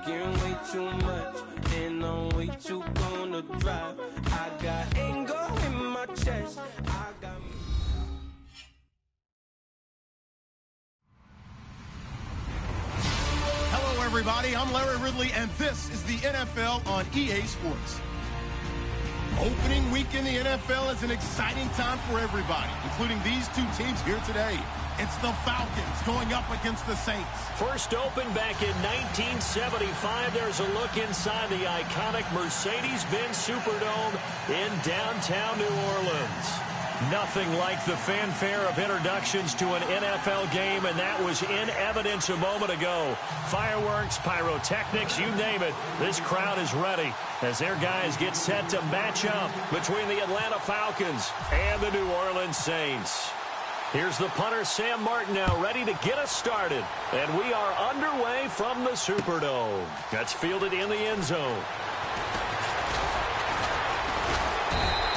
drinking way too much, and I'm way too gonna drive. I got anger in my chest. I got. Hello, everybody. I'm Larry Ridley, and this is the NFL on EA Sports. Opening week in the NFL is an exciting time for everybody, including these two teams here today. It's the Falcons going up against the Saints. First opened back in 1975. There's a look inside the iconic Mercedes-Benz Superdome in downtown New Orleans. Nothing like the fanfare of introductions to an NFL game, and that was in evidence a moment ago. Fireworks, pyrotechnics, you name it. This crowd is ready as their guys get set to match up between the Atlanta Falcons and the New Orleans Saints. Here's the punter, Sam Martin, now ready to get us started. And we are underway from the Superdome. That's fielded in the end zone.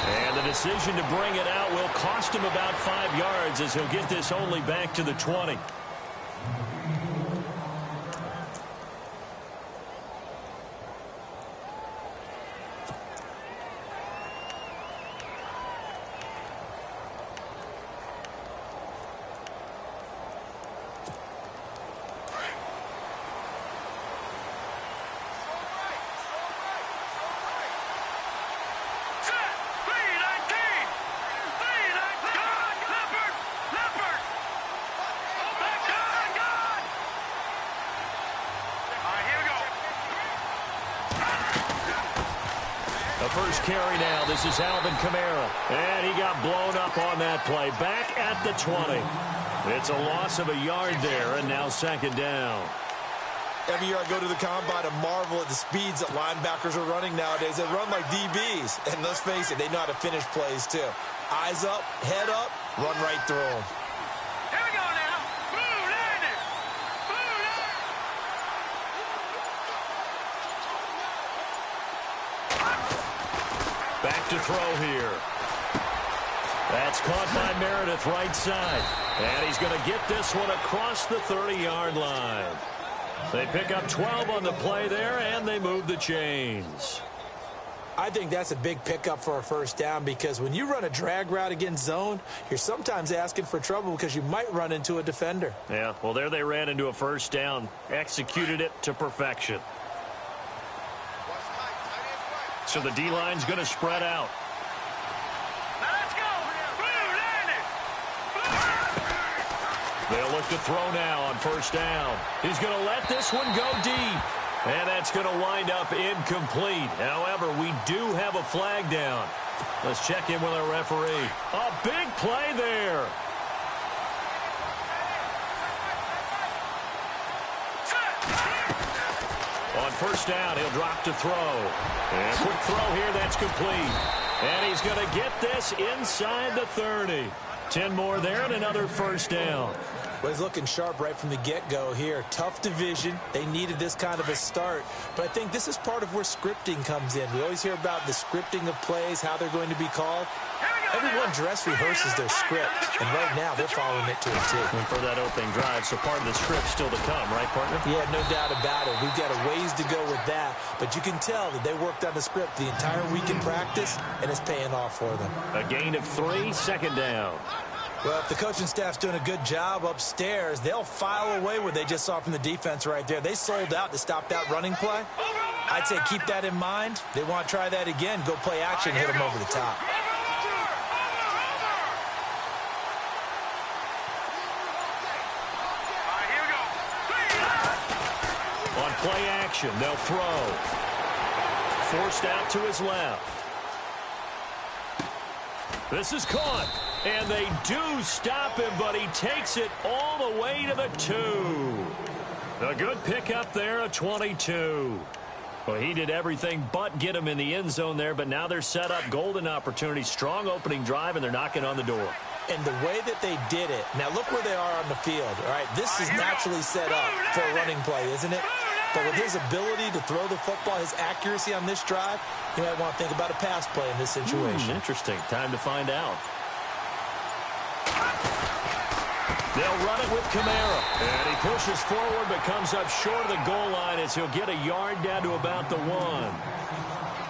And the decision to bring it out will cost him about 5 yards as he'll get this only back to the 20. First carry now. This is Alvin Kamara. And he got blown up on that play. Back at the 20. It's a loss of a yard there, and now second down. Every year I go to the combine and marvel at the speeds that linebackers are running nowadays. They run like DBs. And let's face it, they know how to finish plays too. Eyes up, head up, run right through them. Here we go now. Back to throw here. That's caught by Meredith right side. And he's going to get this one across the 30-yard line. They pick up 12 on the play there, and they move the chains. I think that's a big pickup for a first down because when you run a drag route against zone, you're sometimes asking for trouble because you might run into a defender. Yeah, well, there they ran into a first down, executed it to perfection. So the D-line's going to spread out. Let's go. They'll look to throw now on first down. He's going to let this one go deep. And that's going to wind up incomplete. However, we do have a flag down. Let's check in with our referee. A big play there. On first down, he'll drop to throw. And quick throw here, that's complete. And he's going to get this inside the 30. 10 more there and another first down. Well, he's looking sharp right from the get-go here. Tough division. They needed this kind of a start. But I think this is part of where scripting comes in. We always hear about the scripting of plays, how they're going to be called. Everyone dress rehearses their script, and right now they're following it to a T. And for that opening drive, so part of the script still to come, right, partner? Yeah, no doubt about it. We've got a ways to go with that, but you can tell that they worked on the script the entire week in practice, and it's paying off for them. A gain of 3, second down. Well, if the coaching staff's doing a good job upstairs, they'll file away what they just saw from the defense right there. They sold out to stop that running play. I'd say keep that in mind. They want to try that again. Go play action, hit them over the top. On play action, they'll throw. Forced out to his left. This is caught. And they do stop him, but he takes it all the way to the 2. A good pickup there, a 22. Well, he did everything but get him in the end zone there, but now they're set up. Golden opportunity, strong opening drive, and they're knocking on the door. And the way that they did it, now look where they are on the field. All right, this is naturally set up for a running play, isn't it? But with his ability to throw the football, his accuracy on this drive, you might want to think about a pass play in this situation. Interesting. Time to find out. They'll run it with Kamara. And he pushes forward but comes up short of the goal line as he'll get a yard down to about the 1.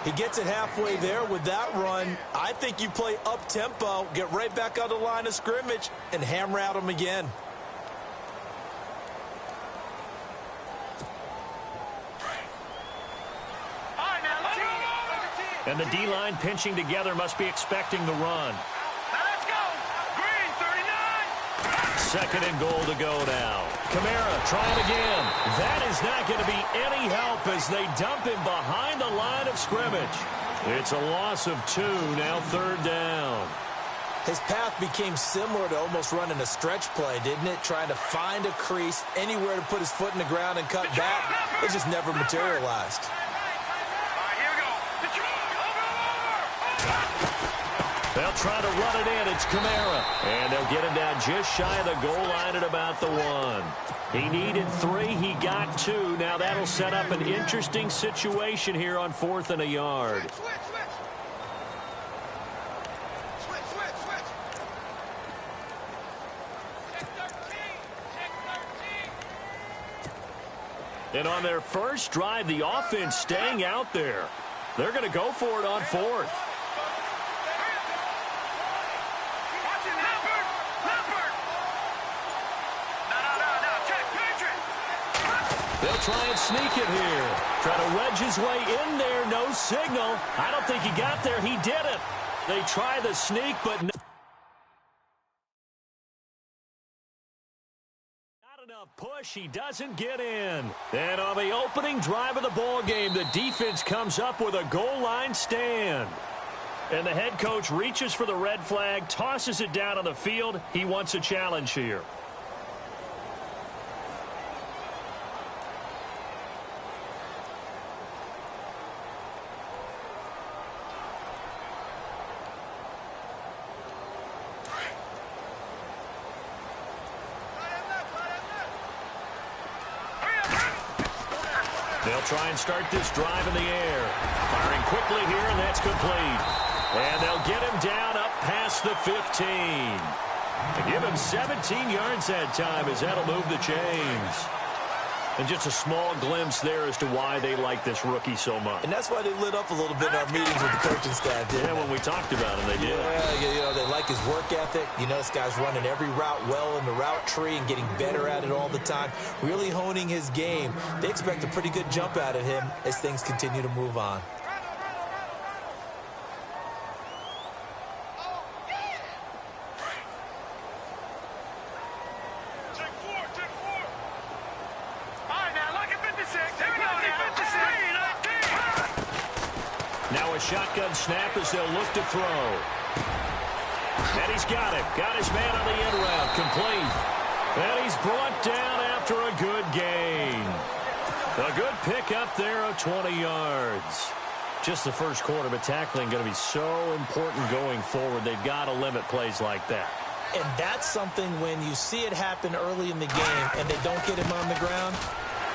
He gets it halfway there with that run. I think you play up-tempo, get right back on the line of scrimmage, and hammer out him again. And the D-line pinching together must be expecting the run. Now let's go. Green, 39. Second and goal to go now. Kamara trying again. That is not going to be any help as they dump him behind the line of scrimmage. It's a loss of 2, now third down. His path became similar to almost running a stretch play, didn't it? Trying to find a crease, anywhere to put his foot in the ground and cut back. It just never materialized. They'll try to run it in. It's Kamara. And they'll get him down just shy of the goal line at about the 1. He needed 3. He got 2. Now that'll set up an interesting situation here on 4th and a yard. And on their first drive, the offense staying out there. They're going to go for it on 4th. They'll try and sneak it here. Try to wedge his way in there. No signal. I don't think he got there. He did it. They try the sneak, but not enough push. He doesn't get in. And on the opening drive of the ball game, the defense comes up with a goal line stand. And the head coach reaches for the red flag, tosses it down on the field. He wants a challenge here. They'll try and start this drive in the air. Firing quickly here, and that's complete. And they'll get him down up past the 15. And give him 17 yards that time as that'll move the chains. And just a small glimpse there as to why they like this rookie so much. And that's why they lit up a little bit in our meetings with the coaching staff, didn't they? When we talked about him, they did. Yeah, you know, they like his work ethic. You know, this guy's running every route well in the route tree and getting better at it all the time, really honing his game. They expect a pretty good jump out of him as things continue to move on. Now a shotgun snap as they'll look to throw. And he's got it. Got his man on the end route. Complete. And he's brought down after a good gain. A good pick up there of 20 yards. Just the first quarter, but tackling going to be so important going forward. They've got to limit plays like that. And that's something when you see it happen early in the game and they don't get him on the ground,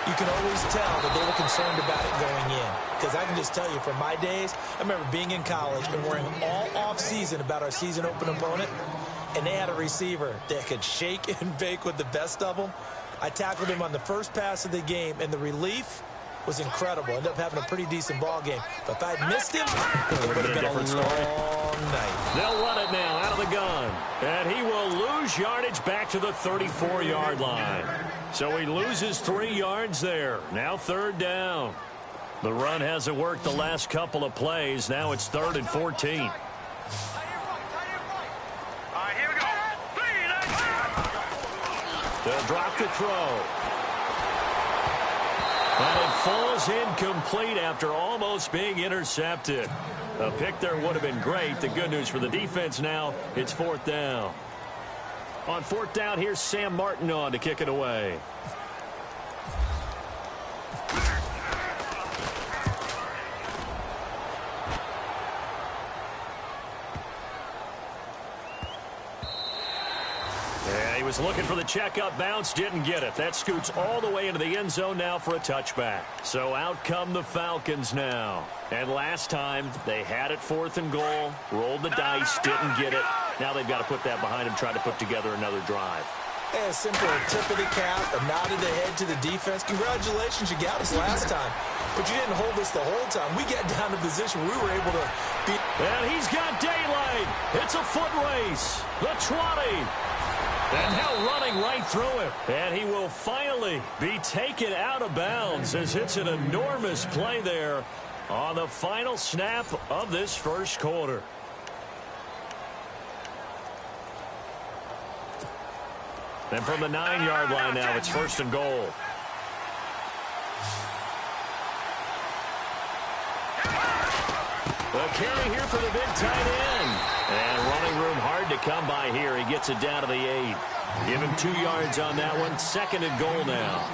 you can always tell that they were concerned about it going in. Because I can just tell you, from my days, I remember being in college and worrying all off-season about our season open opponent, and they had a receiver that could shake and bake with the best of them. I tackled him on the first pass of the game, and the relief was incredible. Ended up having a pretty decent ball game. But if I'd missed him, it would have been a long night. They'll run it now out of the gun. And he will lose yardage back to the 34-yard line. So he loses 3 yards there. Now third down. The run hasn't worked the last couple of plays. Now it's 3rd and 14. All right, here we go. They'll drop the throw. And it falls incomplete after almost being intercepted. A pick there would have been great. The good news for the defense now, it's 4th down. On 4th down, here's Sam Martin on to kick it away. He was looking for the checkup bounce, didn't get it. That scoots all the way into the end zone now for a touchback. So out come the Falcons now. And last time, they had it 4th and goal, rolled the dice, didn't get it. Now they've got to put that behind them, try to put together another drive. A simple tip of the cap, a nod of the head to the defense. Congratulations, you got us last time. But you didn't hold us the whole time. We got down to position we were able to beat. And he's got daylight. It's a foot race. The 20. And now running right through him. And he will finally be taken out of bounds as it's an enormous play there on the final snap of this first quarter. And from the 9-yard line now, it's 1st and goal. The carry here for the big tight end. And running room hard to come by here. He gets it down to the 8. Give him 2 yards on that one. 2nd and goal now.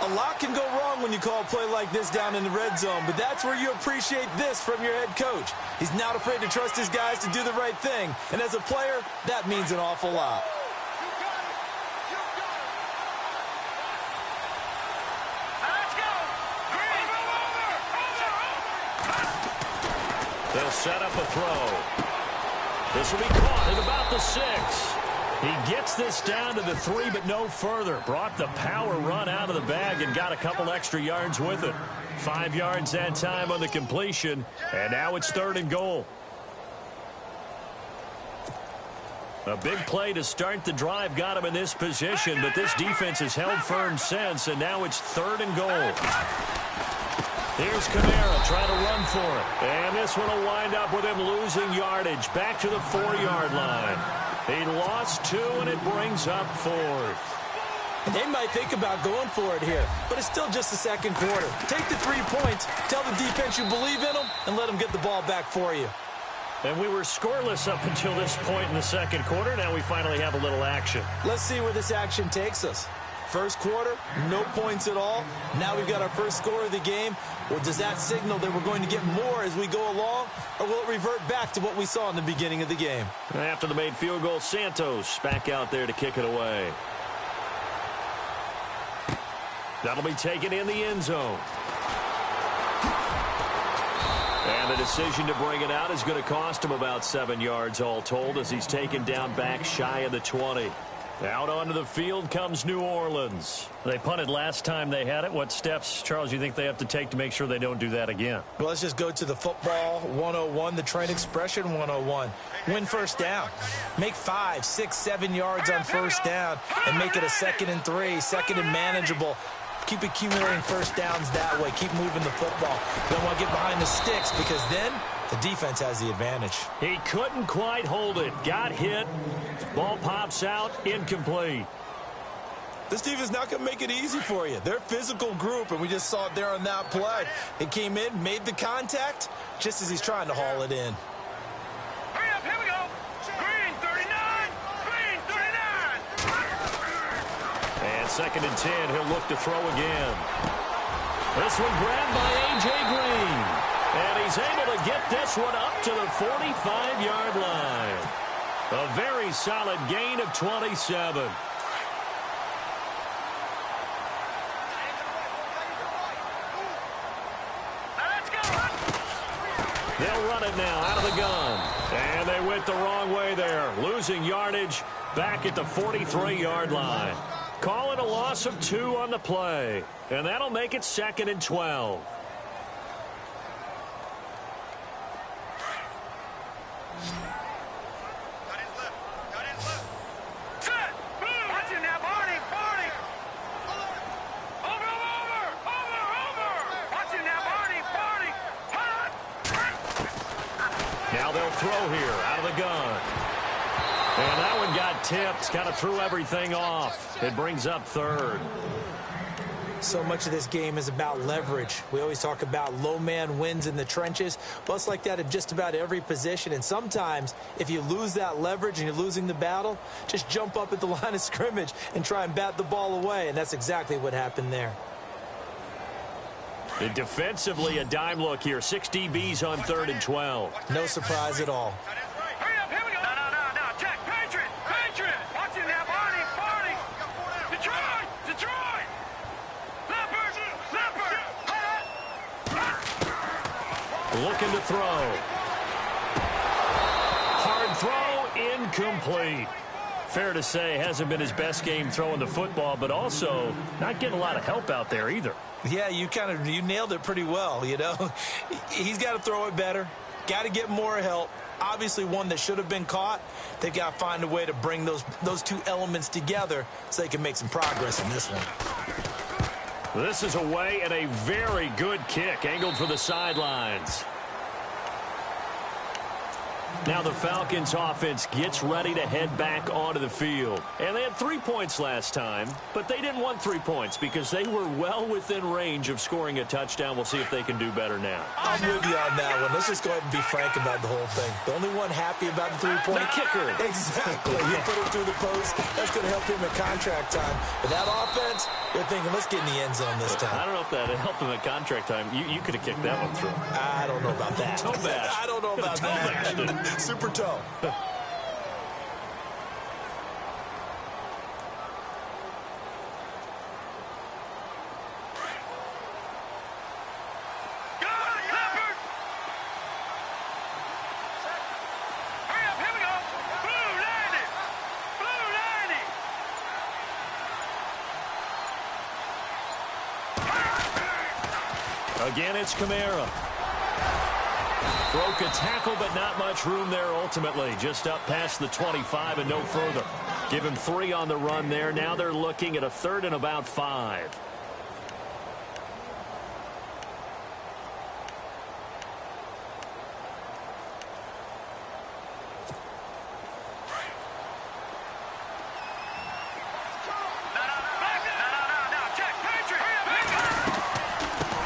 A lot can go wrong when you call a play like this down in the red zone, but that's where you appreciate this from your head coach. He's not afraid to trust his guys to do the right thing. And as a player, that means an awful lot. They'll set up a throw. This will be caught at about the 6. He gets this down to the 3, but no further. Brought the power run out of the bag and got a couple extra yards with it. 5 yards that time on the completion, and now it's 3rd and goal. A big play to start the drive got him in this position, but this defense has held firm since, and now it's 3rd and goal. Here's Kamara trying to run for it. And this one will wind up with him losing yardage. Back to the 4-yard line. He lost 2, and it brings up 4th. They might think about going for it here, but it's still just the second quarter. Take the 3 points, tell the defense you believe in them, and let them get the ball back for you. And we were scoreless up until this point in the second quarter. Now we finally have a little action. Let's see where this action takes us. First quarter, no points at all. Now we've got our first score of the game. Or does that signal that we're going to get more as we go along? Or will it revert back to what we saw in the beginning of the game? After the made field goal, Santos back out there to kick it away. That'll be taken in the end zone. And the decision to bring it out is going to cost him about 7 yards all told as he's taken down back shy of the 20. Out onto the field comes New Orleans. They punted last time they had it. What steps, Charles, you think they have to take to make sure they don't do that again? Well, let's just go to the football 101, the train expression 101. Win first down. Make 5, 6, 7 yards on first down and make it a 2nd and 3, 2nd and manageable. Keep accumulating first downs that way. Keep moving the football. You don't want to get behind the sticks because then the defense has the advantage. He couldn't quite hold it. Got hit. Ball pops out. Incomplete. This defense is not going to make it easy for you. They're a physical group, and we just saw it there on that play. It came in, made the contact, just as he's trying to haul it in. Hurry up, here we go. Green 39. Green 39. And 2nd and 10. He'll look to throw again. This one grabbed by A.J. Green. And he's able to get this one up to the 45-yard line. A very solid gain of 27. They'll run it now out of the gun. And they went the wrong way there. Losing yardage back at the 43-yard line. Calling a loss of 2 on the play. And that'll make it 2nd and 12. Now they'll throw here out of the gun. And that one got tipped. Kind of threw everything off. It brings up 3rd. So much of this game is about leverage. We always talk about low man wins in the trenches. Well, it's like that at just about every position. And sometimes, if you lose that leverage and you're losing the battle, just jump up at the line of scrimmage and try and bat the ball away. And that's exactly what happened there. And defensively, a dime look here. 6 DBs on 3rd and 12. No surprise at all. Hurry up, here we go. No. Check. Patriot. Watch it now, Barney. Detroit. Leopard. Looking to throw. Hard throw, incomplete. Fair to say, hasn't been his best game throwing the football, but also not getting a lot of help out there either. Yeah, you nailed it pretty well, you know. He's got to throw it better, got to get more help. Obviously one that should have been caught. They've got to find a way to bring those two elements together so they can make some progress in this one. This is away and a very good kick, angled for the sidelines. Now the Falcons offense gets ready to head back onto the field. And they had 3 points last time, but they didn't want 3 points because they were well within range of scoring a touchdown. We'll see if they can do better now. I'm with you on that one. Let's just go ahead and be frank about the whole thing. The only one happy about the 3-point. The kicker. Exactly. You put him through the post. That's going to help him at contract time. But that offense, they're thinking, let's get in the end zone this time. I don't know if that helped him at contract time. You could have kicked that one through. I don't know about that. Toe bash. I don't know about that. Super toe. Again, it's Kamara. Broke a tackle, but not much room there ultimately. Just up past the 25 and no further. Give him 3 on the run there. Now they're looking at a 3rd and about 5.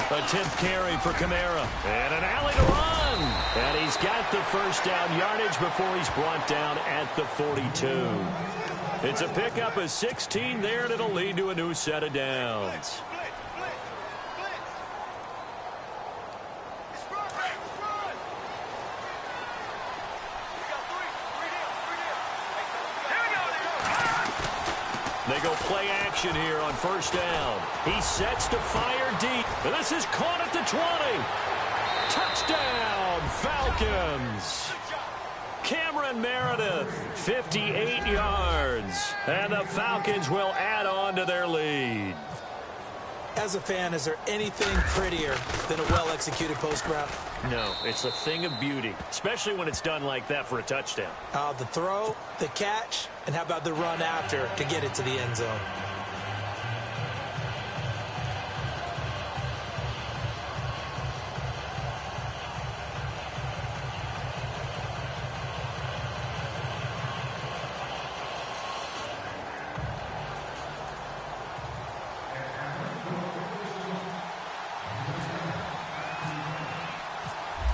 A 10th carry for Kamara. And an alley to run. And he's got the first down yardage before he's brought down at the 42. It's a pickup of 16 there, and it'll lead to a new set of downs. They go play action here on first down. He sets to fire deep. And this is caught at the 20. Touchdown, Falcons. Cameron Meredith, 58 yards. And the Falcons will add on to their lead. As a fan, is there anything prettier than a well-executed post route? No, it's a thing of beauty, especially when it's done like that for a touchdown. The throw, the catch, and how about the run after to get it to the end zone?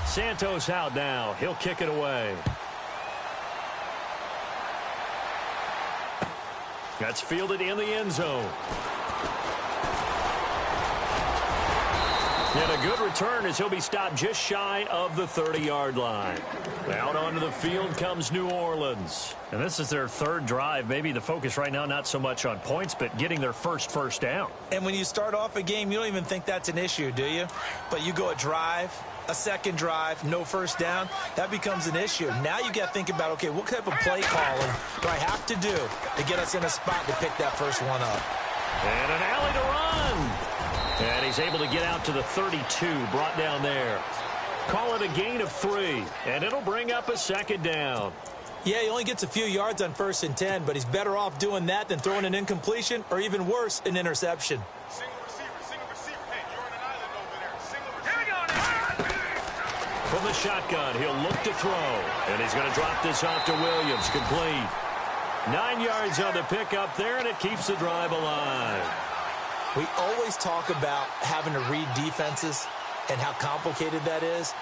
Santos out now. He'll kick it away. That's fielded in the end zone. And a good return as he'll be stopped just shy of the 30-yard line. Out onto the field comes New Orleans. And this is their 3rd drive. Maybe the focus right now not so much on points, but getting their first down. And when you start off a game, you don't even think that's an issue, do you? But you go a drive, a second drive, no first down, that becomes an issue. Now you got to think about, okay, what type of play calling do I have to do to get us in a spot to pick that first one up? And an alley to run. And he's able to get out to the 32, brought down there. Call it a gain of 3, and it'll bring up a 2nd down. Yeah, he only gets a few yards on 1st and 10, but he's better off doing that than throwing an incompletion or even worse, an interception. From the shotgun, he'll look to throw. And he's going to drop this off to Williams. Complete. 9 yards on the pickup there, and it keeps the drive alive. We always talk about having to read defenses and how complicated that is.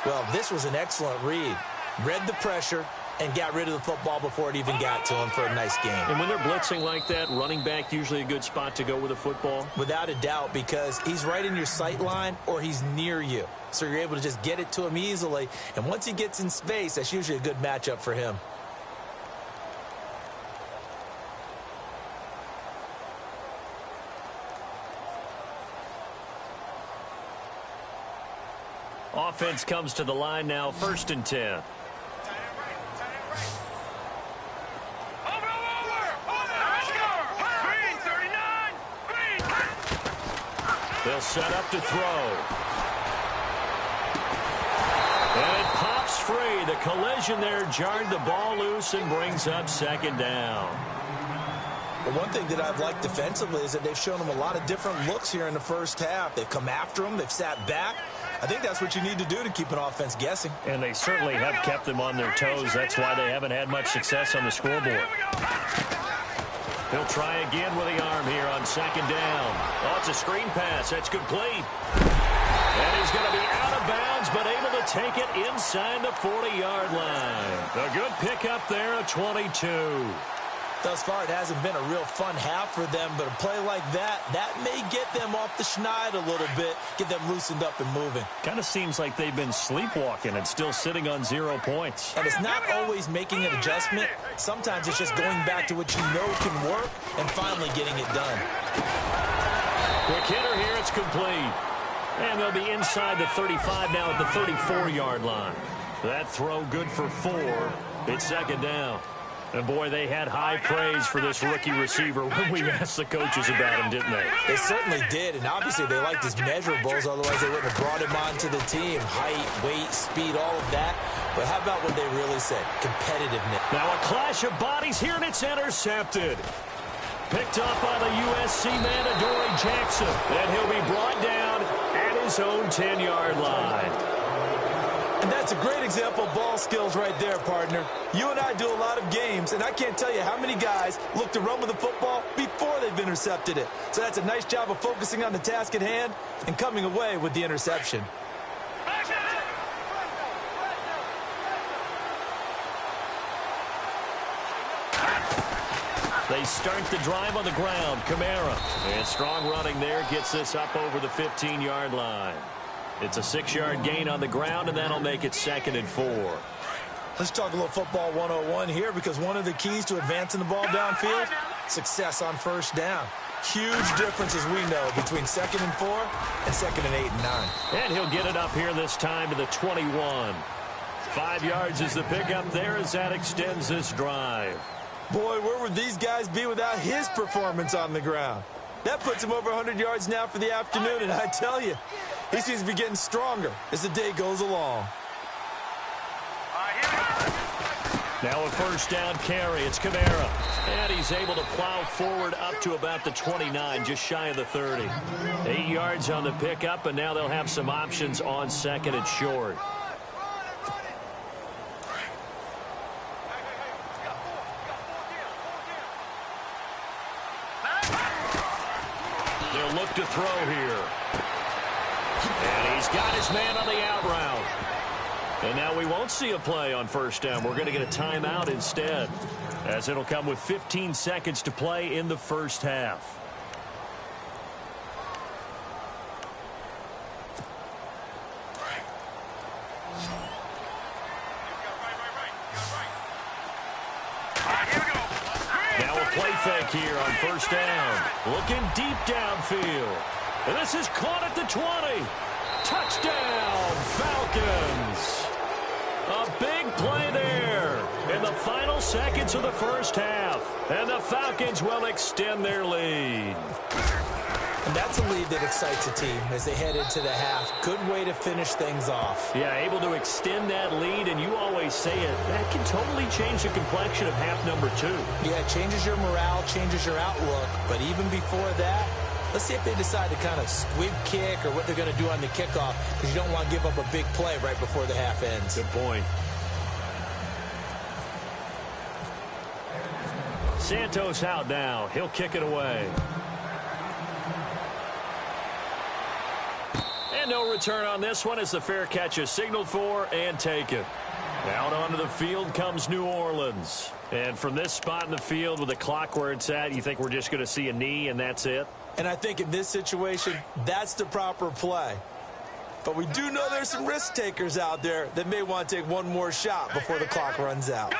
Well, this was an excellent read. Read the pressure and got rid of the football before it even got to him for a nice game. And when they're blitzing like that, running back usually a good spot to go with a football? Without a doubt, because he's right in your sight line or he's near you. So you're able to just get it to him easily. And once he gets in space, that's usually a good matchup for him. Offense comes to the line now, 1st and 10. Over! They'll set up to throw. And it pops free. The collision there jarred the ball loose and brings up second down. But one thing that I've liked defensively is that they've shown them a lot of different looks here in the first half. They've come after them. They've sat back. I think that's what you need to do to keep an offense guessing. And they certainly have kept them on their toes. That's why they haven't had much success on the scoreboard. He'll try again with the arm here on second down. Oh, it's a screen pass. That's complete. And he's going to be out of bounds, but able to take it inside the 40-yard line. A good pickup there, a 22. Thus far, it hasn't been a real fun half for them, but a play like that may get them off the schneid a little bit, get them loosened up and moving. Kind of seems like they've been sleepwalking and still sitting on 0 points. And it's not always making an adjustment. Sometimes it's just going back to what you know can work and finally getting it done. Quick hitter here, it's complete. And they'll be inside the 35 now at the 34-yard line. That throw good for 4. It's second down. And, boy, they had high praise for this rookie receiver when we asked the coaches about him, didn't they? They certainly did, and obviously they liked his measurables, otherwise they wouldn't have brought him onto the team. Height, weight, speed, all of that. But how about what they really said? Competitiveness. Now a clash of bodies here, and it's intercepted. Picked up by the USC man, Adoree Jackson. And he'll be brought down at his own 10-yard line. And that's a great example of ball skills right there, partner. You and I do a lot of games, and I can't tell you how many guys look to run with the football before they've intercepted it. So that's a nice job of focusing on the task at hand and coming away with the interception. They start the drive on the ground. Kamara. And strong running there gets this up over the 15-yard line. It's a 6-yard gain on the ground, and that'll make it 2nd and 4. Let's talk a little football 101 here, because one of the keys to advancing the ball downfield, success on first down. Huge difference, as we know, between 2nd and 4 and 2nd and 8 and 9. And he'll get it up here this time to the 21. 5 yards is the pickup there as that extends this drive. Boy, where would these guys be without his performance on the ground? That puts him over 100 yards now for the afternoon, and I tell you, he seems to be getting stronger as the day goes along. Now a first down carry. It's Kamara. And he's able to plow forward up to about the 29, just shy of the 30. 8 yards on the pickup, and now they'll have some options on 2nd and short. They'll look to throw here. And he's got his man on the out route. And now we won't see a play on first down. We're going to get a timeout instead, as it'll come with 15 seconds to play in the first half. Now a play fake here on first down. Looking deep downfield. And this is caught at the 20. Touchdown, Falcons. A big play there in the final seconds of the first half. And the Falcons will extend their lead. And that's a lead that excites a team as they head into the half. Good way to finish things off. Yeah, able to extend that lead, and you always say it, that can totally change the complexion of half number 2. Yeah, it changes your morale, changes your outlook. But even before that, let's see if they decide to kind of squib kick or what they're going to do on the kickoff, because you don't want to give up a big play right before the half ends. Good point. Santos out now. He'll kick it away. And no return on this one as the fair catch is signaled for and taken. Out onto the field comes New Orleans. And from this spot in the field with the clock where it's at, you think we're just going to see a knee and that's it? And I think in this situation, that's the proper play. But we do know there's some risk takers out there that may want to take one more shot before the clock runs out.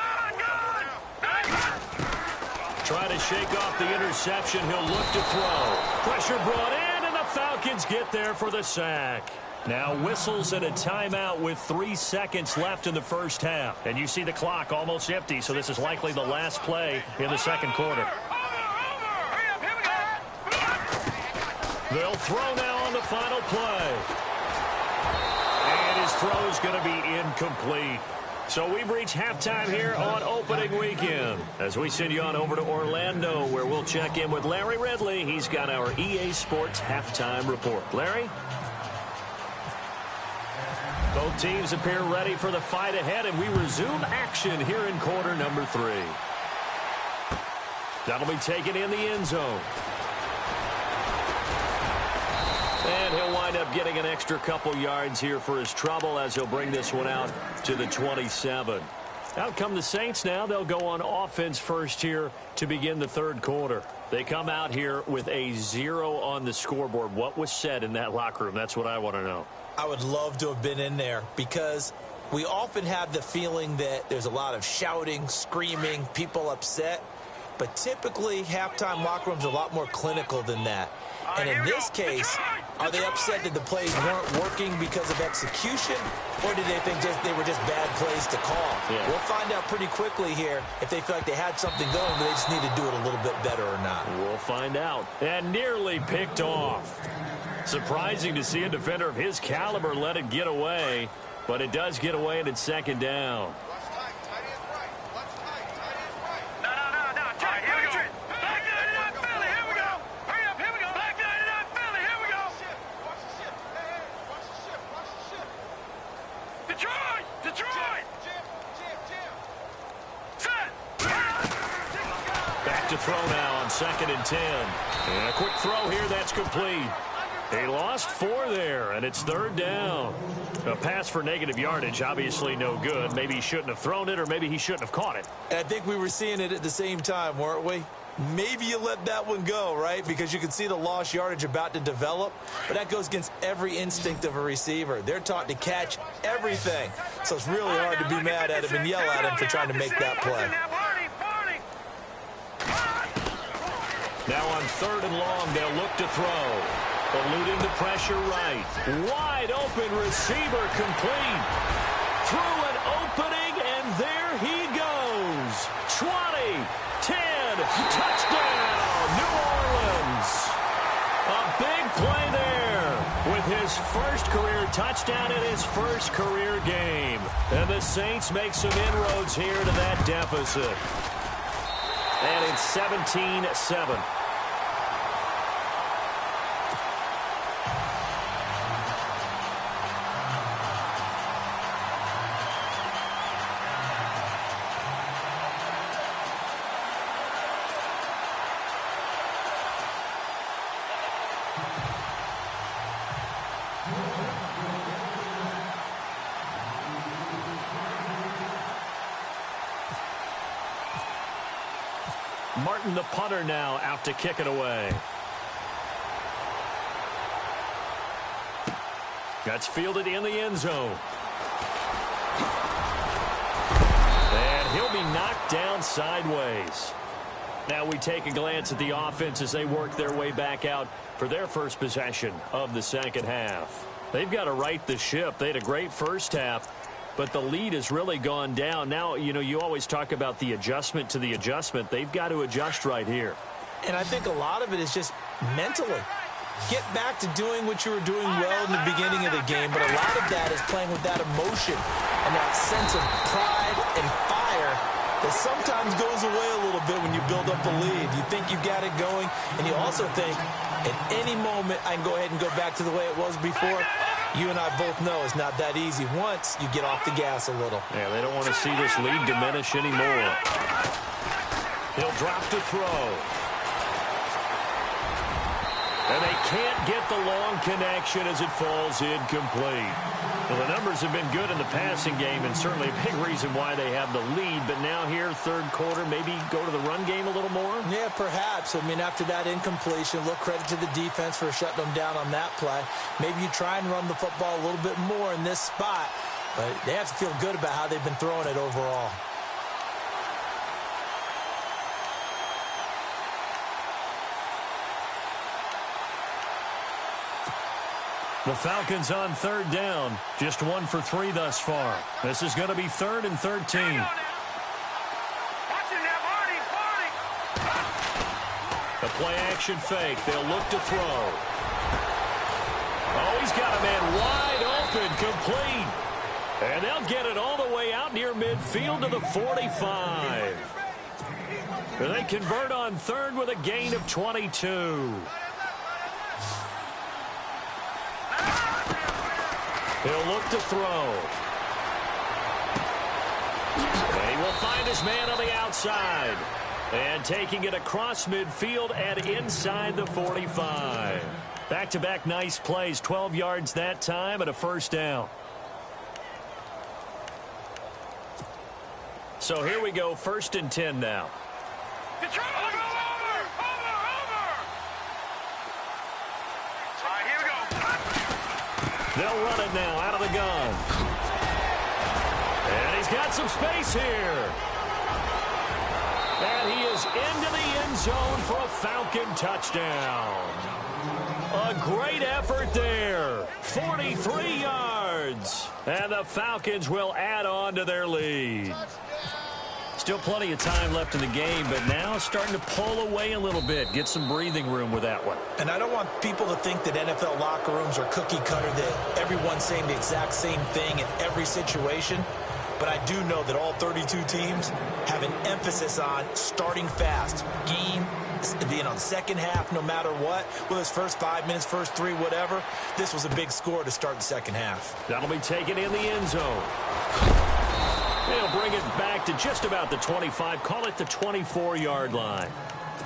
Try to shake off the interception. He'll look to throw. Pressure brought in, and the Falcons get there for the sack. Now whistles and a timeout with 3 seconds left in the first half. And you see the clock almost empty, so this is likely the last play in the second quarter. They'll throw now on the final play. And his throw is going to be incomplete. So we've reached halftime here on opening weekend as we send you on over to Orlando, where we'll check in with Larry Ridley. He's got our EA Sports halftime report. Larry? Both teams appear ready for the fight ahead, and we resume action here in quarter number 3. That'll be taken in the end zone. And he'll wind up getting an extra couple yards here for his trouble as he'll bring this one out to the 27. Out come the Saints now. They'll go on offense first here to begin the third quarter. They come out here with a 0 on the scoreboard. What was said in that locker room? That's what I want to know. I would love to have been in there because we often have the feeling that there's a lot of shouting, screaming, people upset. But typically, halftime locker rooms are a lot more clinical than that. And in this case, are they upset that the plays weren't working because of execution, or did they think they were just bad plays to call? Yeah. We'll find out pretty quickly here if they feel like they had something going, but they just need to do it a little bit better or not. We'll find out. And nearly picked off. Surprising to see a defender of his caliber let it get away, but it does get away and it's second down. To throw now on 2nd and 10. And a quick throw here, that's complete. They lost 4 there, and it's 3rd down. A pass for negative yardage, obviously no good. Maybe he shouldn't have thrown it, or maybe he shouldn't have caught it. And I think we were seeing it at the same time, weren't we? Maybe you let that one go, right? Because you can see the lost yardage about to develop. But that goes against every instinct of a receiver. They're taught to catch everything. So it's really hard to be mad at him and yell at him for trying to make that play. Now on 3rd and long, they'll look to throw. Eluding the pressure right. Wide open receiver complete. Through an opening, and there he goes. 20, 10, touchdown, New Orleans. A big play there with his first career touchdown in his first career game. And the Saints make some inroads here to that deficit. And it's 17-7. Martin, the punter, now out to kick it away. That's fielded in the end zone. And he'll be knocked down sideways. Now we take a glance at the offense as they work their way back out for their first possession of the second half. They've got to right the ship. They had a great first half, but the lead has really gone down. Now, you know, you always talk about the adjustment to the adjustment. They've got to adjust right here. And I think a lot of it is just mentally. Get back to doing what you were doing well in the beginning of the game, but a lot of that is playing with that emotion and that sense of pride and fire that sometimes goes away a little bit when you build up a lead. You think you've got it going, and you also think at any moment I can go ahead and go back to the way it was before. You and I both know it's not that easy once you get off the gas a little. Yeah, they don't want to see this lead diminish anymore. He'll drop to throw. And they can't get the long connection as it falls incomplete. Well, the numbers have been good in the passing game, and certainly a big reason why they have the lead. But now here, third quarter, maybe go to the run game a little more? Yeah, perhaps. I mean, after that incompletion, a little credit to the defense for shutting them down on that play. Maybe you try and run the football a little bit more in this spot. But they have to feel good about how they've been throwing it overall. The Falcons on third down. Just 1 for 3 thus far. This is going to be 3rd and 13. A play action fake. They'll look to throw. he's got a man wide open, complete. And they'll get it all the way out near midfield to the 45. They convert on third with a gain of 22. He'll look to throw. And he will find his man on the outside. And taking it across midfield and inside the 45. Back-to-back nice plays, 12 yards that time and a first down. So here we go, 1st and 10 now. Control, over! All right, here we go. They'll run it now out of the gun. And he's got some space here. And he is into the end zone for a Falcon touchdown. A great effort there. 43 yards. And the Falcons will add on to their lead. Still plenty of time left in the game, but now starting to pull away a little bit. Get some breathing room with that one. And I don't want people to think that NFL locker rooms are cookie cutter, that everyone's saying the exact same thing in every situation. But I do know that all 32 teams have an emphasis on starting fast. Game, the second half, no matter what. Whether it's first 5 minutes, first 3, whatever. This was a big score to start the second half. That'll be taken in the end zone. They'll bring it back to just about the 25. Call it the 24-yard line.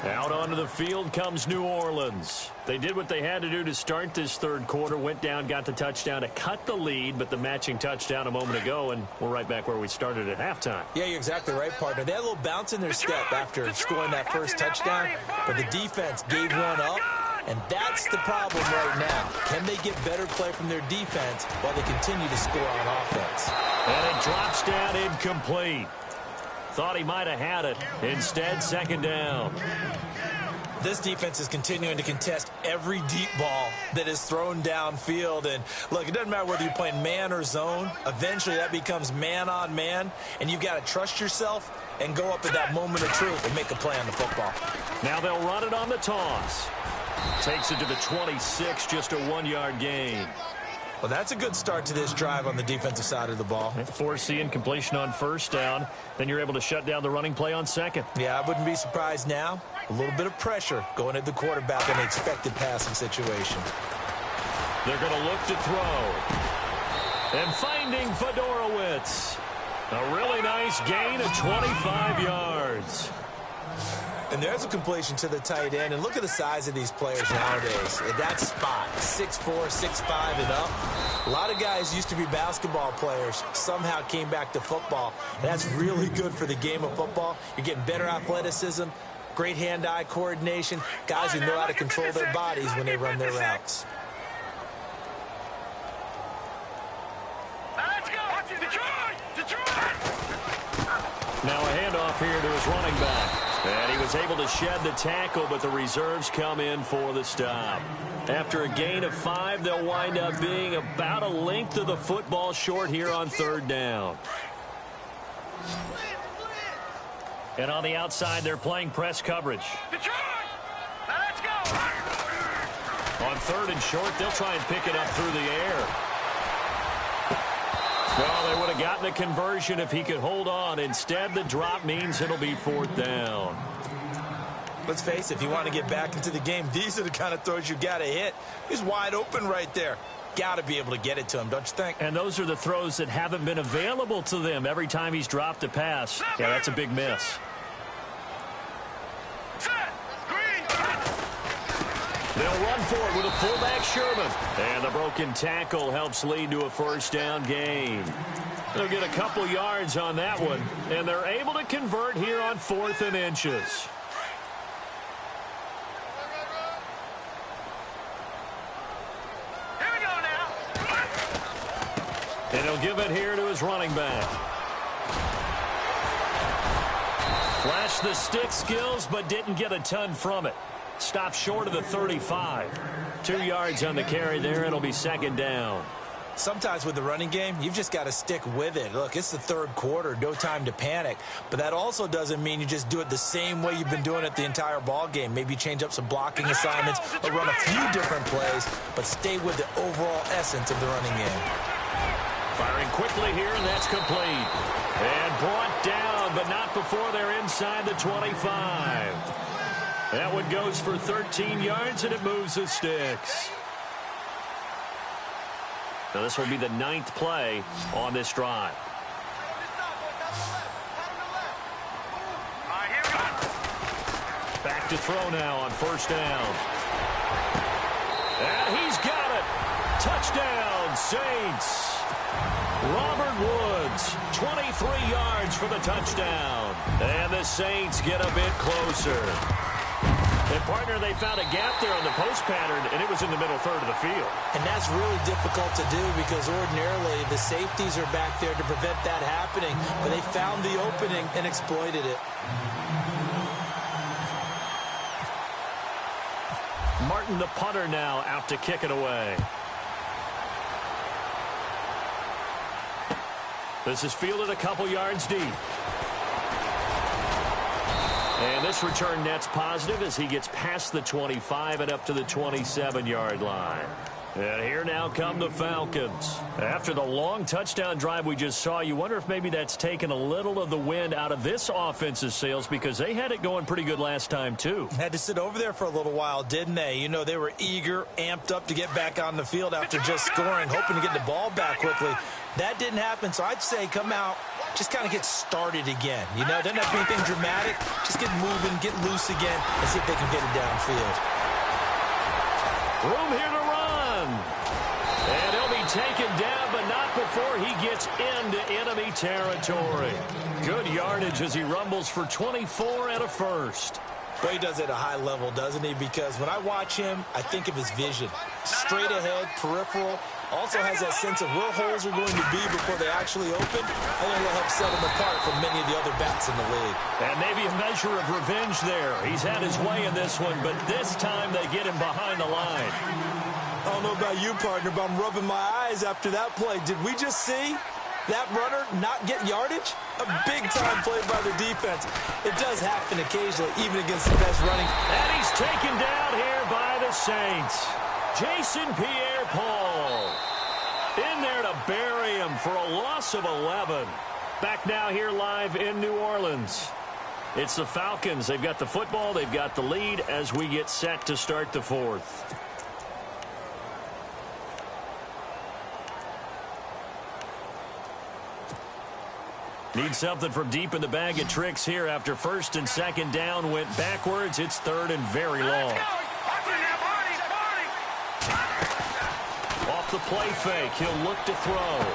Out onto the field comes New Orleans. They did what they had to do to start this third quarter. Went down, got the touchdown to cut the lead, but the matching touchdown a moment ago, and we're right back where we started at halftime. Yeah, you're exactly right, partner. They had a little bounce in their step after scoring that first touchdown, but the defense gave one up, and that's the problem right now. Can they get better play from their defense while they continue to score on offense? And it drops down incomplete. Thought he might have had it. Instead, second down. This defense is continuing to contest every deep ball that is thrown downfield. And, look, it doesn't matter whether you're playing man or zone. Eventually, that becomes man on man. And you've got to trust yourself and go up at that moment of truth and make a play on the football. Now they'll run it on the toss. Takes it to the 26, just a 1-yard gain. Well, that's a good start to this drive on the defensive side of the ball. Force the incompletion on first down. Then you're able to shut down the running play on second. Yeah, I wouldn't be surprised now. A little bit of pressure going at the quarterback in an expected passing situation. They're going to look to throw. And finding Fedorowicz. A really nice gain of 25 yards. And there's a completion to the tight end. And look at the size of these players nowadays. At that spot, 6'4", 6'5", and up. A lot of guys used to be basketball players, somehow came back to football. And that's really good for the game of football. You're getting better athleticism, great hand-eye coordination, guys who know how to control their bodies when they run their routes. Let's go! Detroit! Now a handoff here to his running back. And he was able to shed the tackle, but the reserves come in for the stop. After a gain of 5, they'll wind up being about a length of the football short here on third down. And on the outside, they're playing press coverage. Detroit! Let's go! On third and short, they'll try and pick it up through the air. Well, they would have gotten the conversion if he could hold on. Instead, the drop means it'll be fourth down. Let's face it, if you want to get back into the game, these are the kind of throws you got to hit. He's wide open right there. Got to be able to get it to him, don't you think? And those are the throws that haven't been available to them every time he's dropped a pass. Yeah, that's a big miss. They'll run for it with a fullback Sherman. And the broken tackle helps lead to a first down gain. They'll get a couple yards on that one. And they're able to convert here on 4th and inches. Here we go now. And he'll give it here to his running back. Flashed the stick skills, but didn't get a ton from it. Stopped short of the 35. 2 yards on the carry there. It'll be second down. Sometimes with the running game, you've just got to stick with it. Look, it's the third quarter, no time to panic. But that also doesn't mean you just do it the same way you've been doing it the entire ball game. Maybe change up some blocking assignments or run a few different plays, but stay with the overall essence of the running game. Firing quickly here, and that's complete. And brought down, but not before they're inside the 25. That one goes for 13 yards, and it moves the sticks. Now this will be the 9th play on this drive. Back to throw now on first down. And he's got it. Touchdown, Saints. Robert Woods, 23 yards for the touchdown. And the Saints get a bit closer. And, partner, they found a gap there on the post pattern, and it was in the middle third of the field. And that's really difficult to do because ordinarily the safeties are back there to prevent that happening. But they found the opening and exploited it. Martin, the punter, now out to kick it away. This is fielded a couple yards deep. And this return net's positive as he gets past the 25 and up to the 27-yard line. And here now come the Falcons. After the long touchdown drive we just saw, you wonder if maybe that's taken a little of the wind out of this offense's sails because they had it going pretty good last time, too. Had to sit over there for a little while, didn't they? You know, they were eager, amped up to get back on the field after just scoring, hoping to get the ball back quickly. That didn't happen, so I'd say come out, just kind of get started again. You know, doesn't have to be anything dramatic. Just get moving, get loose again, and see if they can get it downfield. Room here to run. And he'll be taken down, but not before he gets into enemy territory. Good yardage as he rumbles for 24 and a first. Well, he does it at a high level, doesn't he? Because when I watch him, I think of his vision. Straight ahead, peripheral. Also has that sense of where holes are going to be before they actually open. I think it'll help set him apart from many of the other backs in the league. And maybe a measure of revenge there. He's had his way in this one, but this time they get him behind the line. I don't know about you, partner, but I'm rubbing my eyes after that play. Did we just see that runner not get yardage? A big-time play by the defense. It does happen occasionally, even against the best running. And he's taken down here by the Saints. Jason Pierre-Paul in there to bury him for a loss of 11. Back now here live in New Orleans. It's the Falcons. They've got the football. They've got the lead as we get set to start the fourth. Need something from deep in the bag of tricks here after first and second down went backwards. It's third and very long. Off the play fake, he'll look to throw.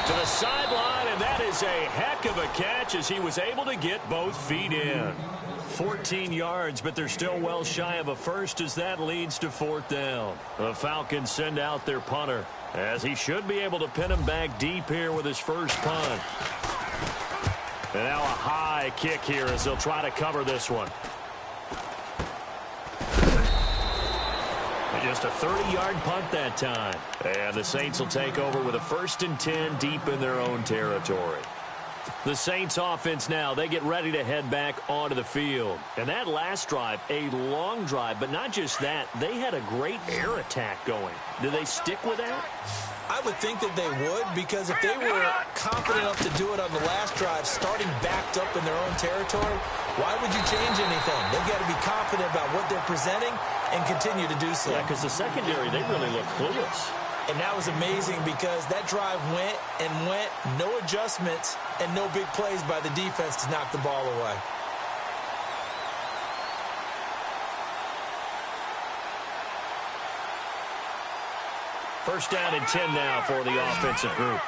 To the sideline, and that is a heck of a catch as he was able to get both feet in. 14 yards, but they're still well shy of a first as that leads to fourth down. The Falcons send out their punter as he should be able to pin him back deep here with his first punt. And now a high kick here as they'll try to cover this one. And just a 30-yard punt that time. And the Saints will take over with a 1st and 10 deep in their own territory. The Saints offense now, they get ready to head back onto the field. And that last drive, a long drive, but not just that, they had a great air attack going. Do they stick with that? I would think that they would, because if they were confident enough to do it on the last drive, starting backed up in their own territory, why would you change anything? They've got to be confident about what they're presenting and continue to do so. Yeah, because the secondary, they really look clueless. And that was amazing because that drive went and went, no adjustments, and no big plays by the defense to knock the ball away. First down and 10 now for the offensive group.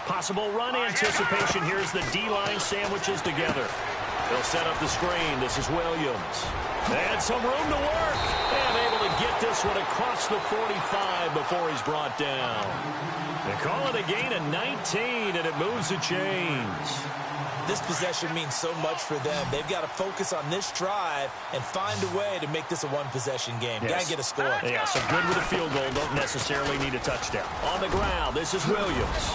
Possible run anticipation. Here's the D-line sandwiches together. They'll set up the screen. This is Williams. And some room to work. And able to get this one across the 45 before he's brought down. They call it a gain of 19, and it moves the chains. This possession means so much for them. They've got to focus on this drive and find a way to make this a one-possession game. Yes. Got to get a score. Yeah, so good with a field goal. Don't necessarily need a touchdown. On the ground, this is Williams.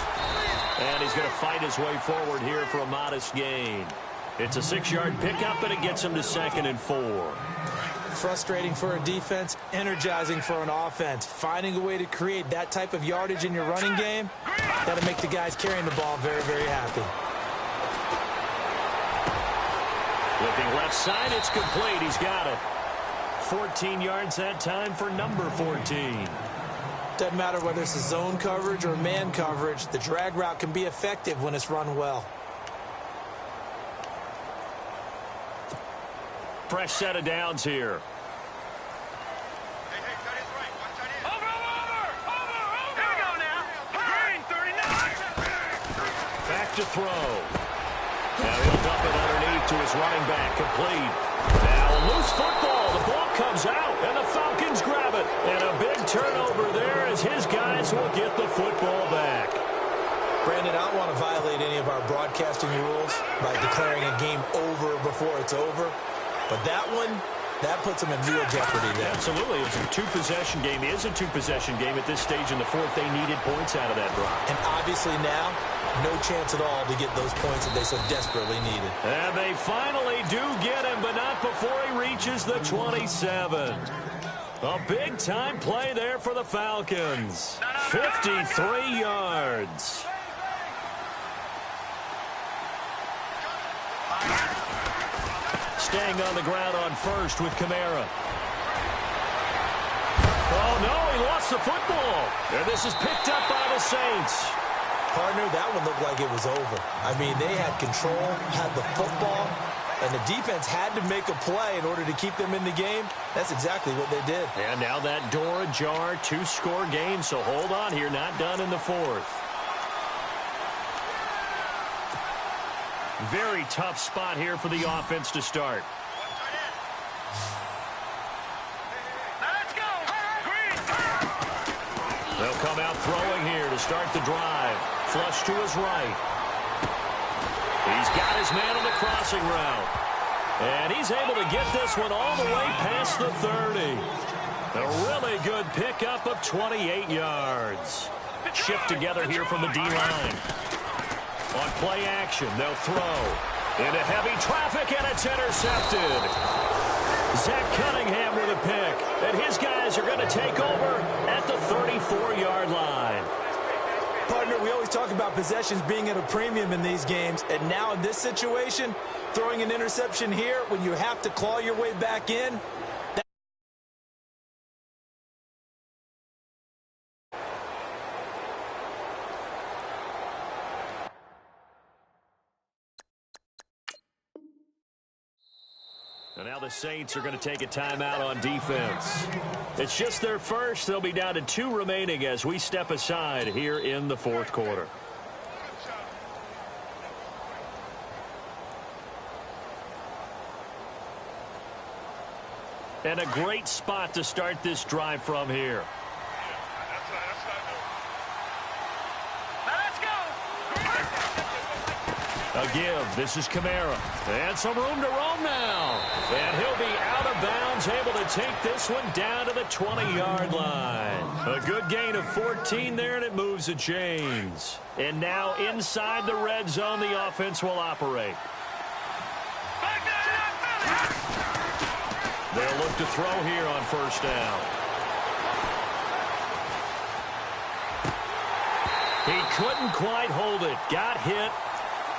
And he's going to fight his way forward here for a modest gain. It's a 6-yard pickup, and it gets him to 2nd and 4. Frustrating for a defense, energizing for an offense. Finding a way to create that type of yardage in your running game, that'll make the guys carrying the ball very, very happy. Looking left side, it's complete. He's got it. 14 yards that time for number 14. Doesn't matter whether it's a zone coverage or man coverage, the drag route can be effective when it's run well. Fresh set of downs here. Back to throw. Now he'll dump it underneath to his running back. Complete. Now a loose football. The ball comes out, and the Falcons grab it. And a big turnover there as his guys will get the football back. Brandon, I don't want to violate any of our broadcasting rules by declaring a game over before it's over. But that one, that puts them in real jeopardy there. Absolutely. It was a two-possession game. It is a two-possession game at this stage in the fourth. They needed points out of that drive. And obviously now, no chance at all to get those points that they so desperately needed. And they finally do get him, but not before he reaches the 27. A big-time play there for the Falcons. 53 yards. Staying on the ground on first with Kamara. Oh, no, he lost the football. And this is picked up by the Saints. Partner, that one looked like it was over. I mean, they had control, had the football, and the defense had to make a play in order to keep them in the game. That's exactly what they did. And now that door ajar, 2-score game, so hold on here, not done in the fourth. Very tough spot here for the offense to start. They'll come out throwing here to start the drive. Flush to his right. He's got his man on the crossing route. And he's able to get this one all the way past the 30. A really good pickup of 28 yards. Shift together here from the D-line. On play action, they'll throw into heavy traffic, and it's intercepted. Zach Cunningham with a pick, and his guys are going to take over at the 34-yard line. Partner, we always talk about possessions being at a premium in these games, and now in this situation, throwing an interception here when you have to claw your way back in, And now the Saints are going to take a timeout on defense. It's just their first. They'll be down to 2 remaining as we step aside here in the fourth quarter. And a great spot to start this drive from here. A give. This is Kamara. And some room to roam now. And he'll be out of bounds, able to take this one down to the 20-yard line. A good gain of 14 there, and it moves the chains. And now inside the red zone, the offense will operate. They'll look to throw here on first down. He couldn't quite hold it. Got hit.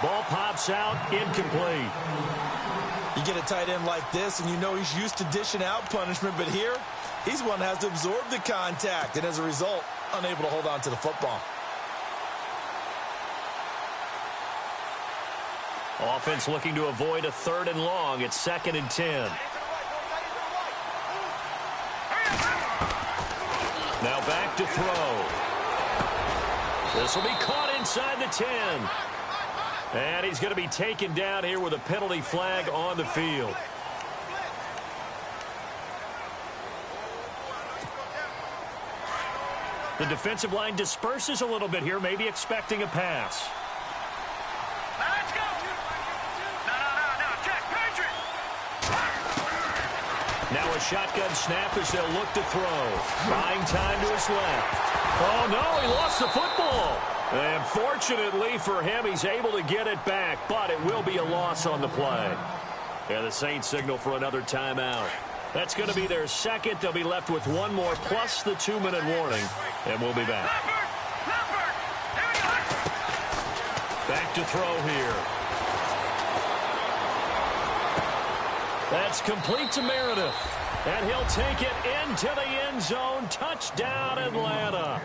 Ball pops out, incomplete. you get a tight end like this, and you know he's used to dishing out punishment, but here, he's one that has to absorb the contact, and as a result, unable to hold on to the football. Offense looking to avoid a 3rd and long. It's 2nd and 10. Now back to throw. This will be caught inside the 10. And he's going to be taken down here with a penalty flag on the field. The defensive line disperses a little bit here, maybe expecting a pass. Let's go. No. Check. Patriot. Now a shotgun snap as they'll look to throw. Buying time to his left. Oh, no, he lost the football. And fortunately for him, he's able to get it back, but it will be a loss on the play. And the Saints signal for another timeout. That's going to be their second. They'll be left with one more plus the 2-minute warning, and we'll be back. Back to throw here. That's complete to Meredith. And he'll take it into the end zone. Touchdown, Atlanta.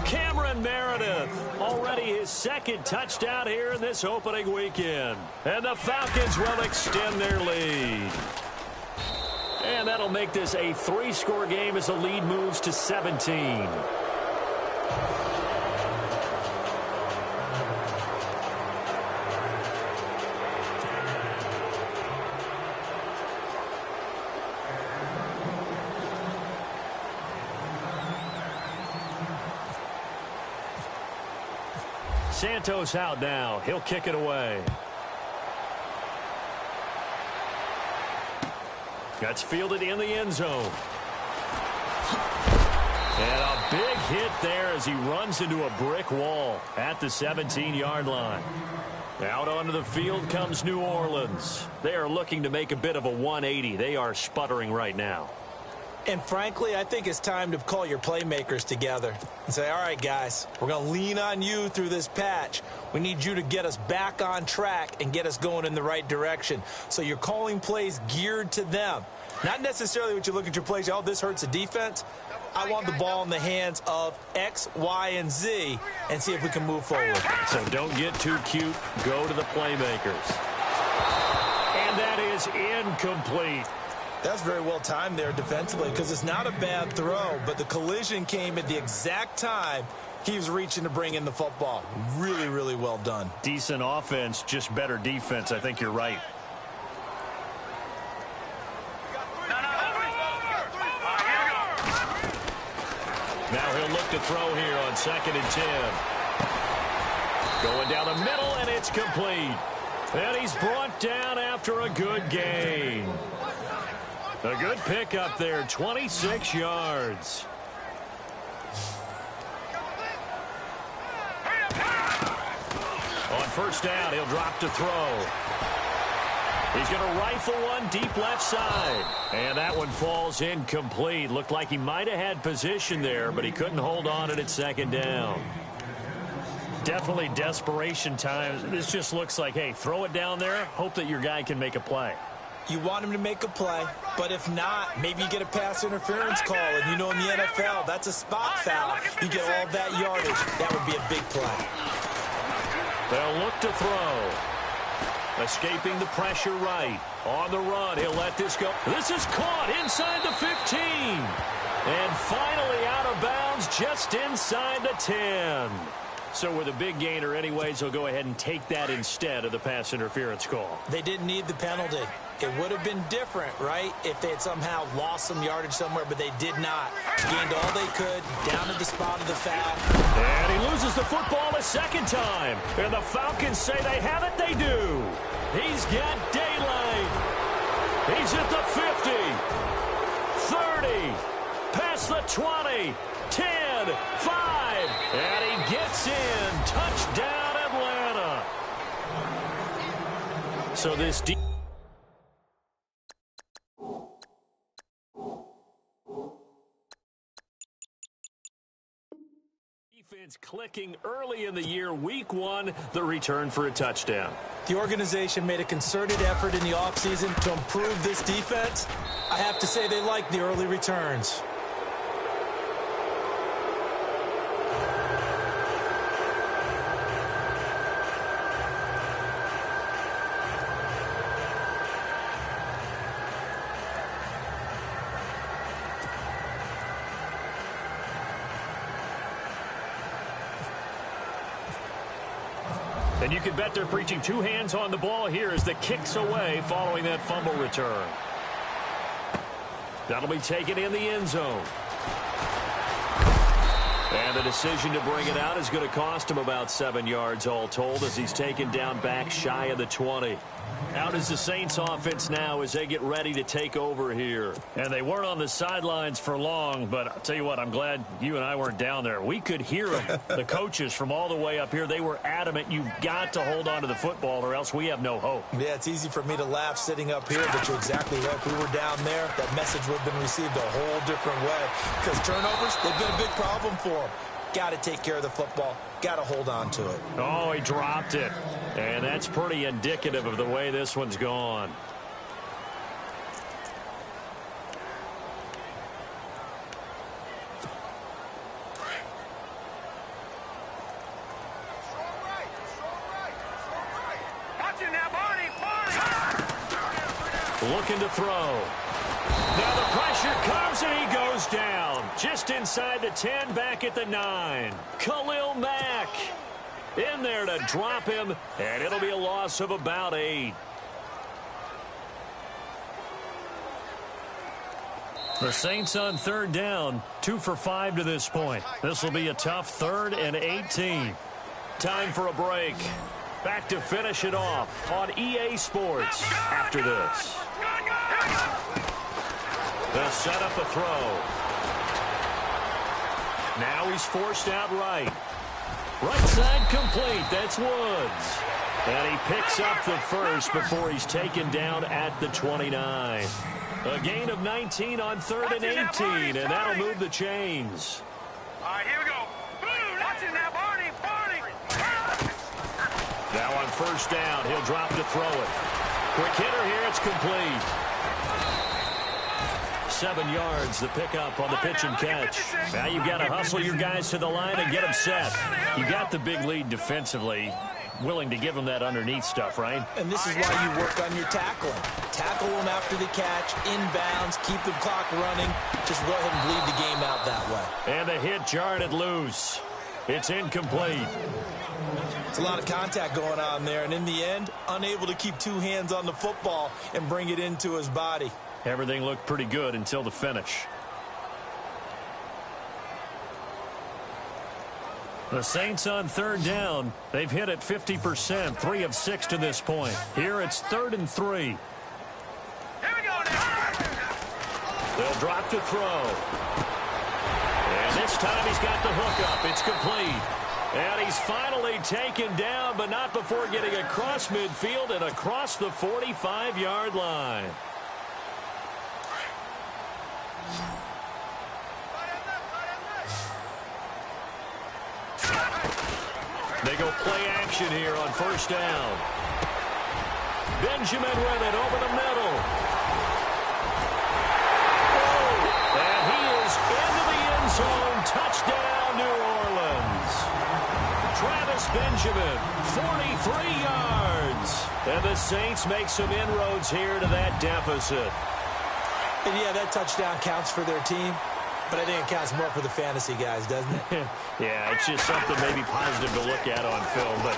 Cameron Meredith, already his second touchdown here in this opening weekend. And the Falcons will extend their lead. And that'll make this a 3-score game as the lead moves to 17. Santos out now. He'll kick it away. That's fielded in the end zone. And a big hit there as he runs into a brick wall at the 17-yard line. Out onto the field comes New Orleans. They are looking to make a bit of a 180. They are sputtering right now. And frankly, I think it's time to call your playmakers together and say, all right, guys, we're going to lean on you through this patch. We need you to get us back on track and get us going in the right direction. So you're calling plays geared to them. Not necessarily what you look at your plays, oh, this hurts the defense. I want the ball in the hands of X, Y, and Z and see if we can move forward. So don't get too cute. Go to the playmakers. And that is incomplete. That's very well timed there defensively because it's not a bad throw, but the collision came at the exact time he was reaching to bring in the football. Really, really well done. Decent offense, just better defense. I think you're right. Now he'll look to throw here on 2nd and 10. Going down the middle, and it's complete. And he's brought down after a good gain. A good pickup there, 26 yards. On 1st down, he'll drop to throw. He's going to rifle one deep left side. And that one falls incomplete. Looked like he might have had position there, but he couldn't hold on it at 2nd down. Definitely desperation time. This just looks like, hey, throw it down there, hope that your guy can make a play. You want him to make a play, but if not, maybe you get a pass interference call, and you know in the NFL, that's a spot foul. You get all that yardage. That would be a big play. They'll look to throw. Escaping the pressure right. On the run, he'll let this go. This is caught inside the 15. And finally out of bounds just inside the 10. So with a big gainer anyways, they'll go ahead and take that instead of the pass interference call. They didn't need the penalty. It would have been different, right, if they had somehow lost some yardage somewhere, but they did not. Gained all they could, down to the spot of the foul. And he loses the football a 2nd time. And the Falcons say they have it, they do. He's got daylight. He's at the 50, 30, past the 20, 10, 5, and he gets in. Touchdown, Atlanta. So this defense clicking early in the year. Week 1, the return for a touchdown. The organization made a concerted effort in the offseason to improve this defense. I have to say they like the early returns. And you can bet they're preaching 2 hands on the ball here as the kick's away following that fumble return. That'll be taken in the end zone. And the decision to bring it out is going to cost him about 7 yards all told as he's taken down back shy of the 20. Out is the Saints offense now as they get ready to take over here. And they weren't on the sidelines for long, but I'll tell you what, I'm glad you and I weren't down there. We could hear them, the coaches from all the way up here. They were adamant, you've got to hold on to the football or else we have no hope. Yeah, it's easy for me to laugh sitting up here, but you're exactly right. If we were down there, that message would have been received a whole different way. Because turnovers, they've been a big problem for them. Got to take care of the football. Got to hold on to it. Oh, he dropped it. And that's pretty indicative of the way this one's gone. Watch it now, Barney. Looking to throw. Now the pressure comes and he goes down. Just inside the 10, back at the 9. Khalil Mack in there to drop him, and it'll be a loss of about 8. The Saints on third down, 2 for 5 to this point. This will be a tough 3rd and 18. Time for a break. Back to finish it off on EA Sports after this. They'll set up a throw. Now he's forced out right. Right side complete. That's Woods. And he picks up the first before he's taken down at the 29. A gain of 19 on 3rd and 18, and that'll move the chains. All right, here we go. Watch it now, Barney. Now on first down, he'll drop to throw it. Quick hitter here, it's complete. 7 yards, the pickup on the pitch and catch. Now you've got to hustle your guys to the line and get them set. You got the big lead defensively. Willing to give them that underneath stuff, right? And this is why you work on your tackling. Tackle them after the catch, inbounds, keep the clock running. Just go ahead and bleed the game out that way. And the hit jarred it loose. It's incomplete. It's a lot of contact going on there, and in the end, unable to keep 2 hands on the football and bring it into his body. Everything looked pretty good until the finish. The Saints on third down. They've hit it 50%, 3 of 6 to this point. Here it's 3rd and 3. Here we go now. They'll drop to throw. And this time he's got the hook up. It's complete. And he's finally taken down, but not before getting across midfield and across the 45-yard line. They go play action here on first down. Benjamin with it over the middle. Oh, and he is into the end zone. Touchdown, New Orleans. Travis Benjamin, 43 yards. And the Saints make some inroads here to that deficit. And yeah, that touchdown counts for their team. But I think it counts more for the fantasy guys, doesn't it? Yeah, it's just something maybe positive to look at on film, but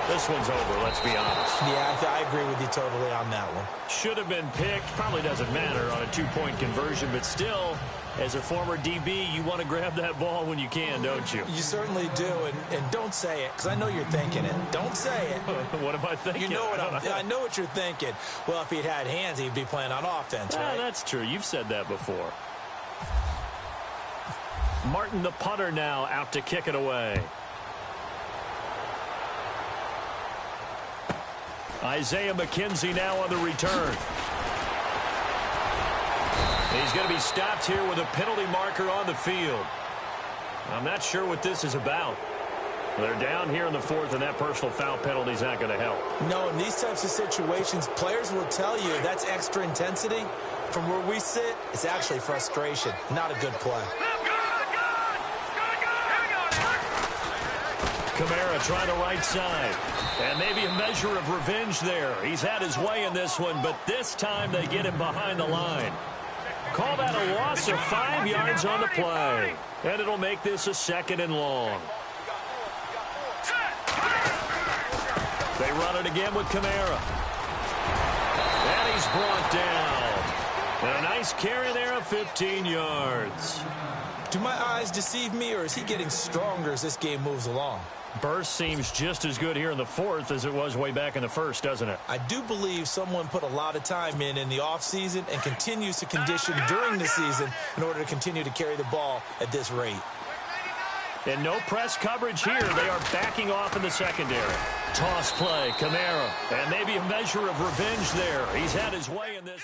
this one's over, let's be honest. Yeah, I agree with you totally on that one. Should have been picked. Probably doesn't matter on a 2-point conversion, but still, as a former DB, you want to grab that ball when you can, don't you? You certainly do, and don't say it, because I know you're thinking it. Don't say it. What am I thinking? You know what I know what you're thinking. Well, if he'd had hands, he'd be playing on offense, right? That's true. You've said that before. Martin, the punter, now out to kick it away. Isaiah McKenzie now on the return. He's going to be stopped here with a penalty marker on the field. I'm not sure what this is about. They're down here in the 4th, and that personal foul penalty is not going to help. No, in these types of situations, players will tell you that's extra intensity. From where we sit, it's actually frustration, not a good play. Kamara trying the right side. And maybe a measure of revenge there. He's had his way in this one, but this time they get him behind the line. Call that a loss of 5 yards on the play. And it'll make this a 2nd and long. They run it again with Kamara. And he's brought down. And a nice carry there of 15 yards. Do my eyes deceive me, or is he getting stronger as this game moves along? Burst seems just as good here in the fourth as it was way back in the first, doesn't it? I do believe someone put a lot of time in the offseason and continues to condition during the season in order to continue to carry the ball at this rate. And no press coverage here. They are backing off in the secondary. Toss play, Kamara. And maybe a measure of revenge there. He's had his way in this.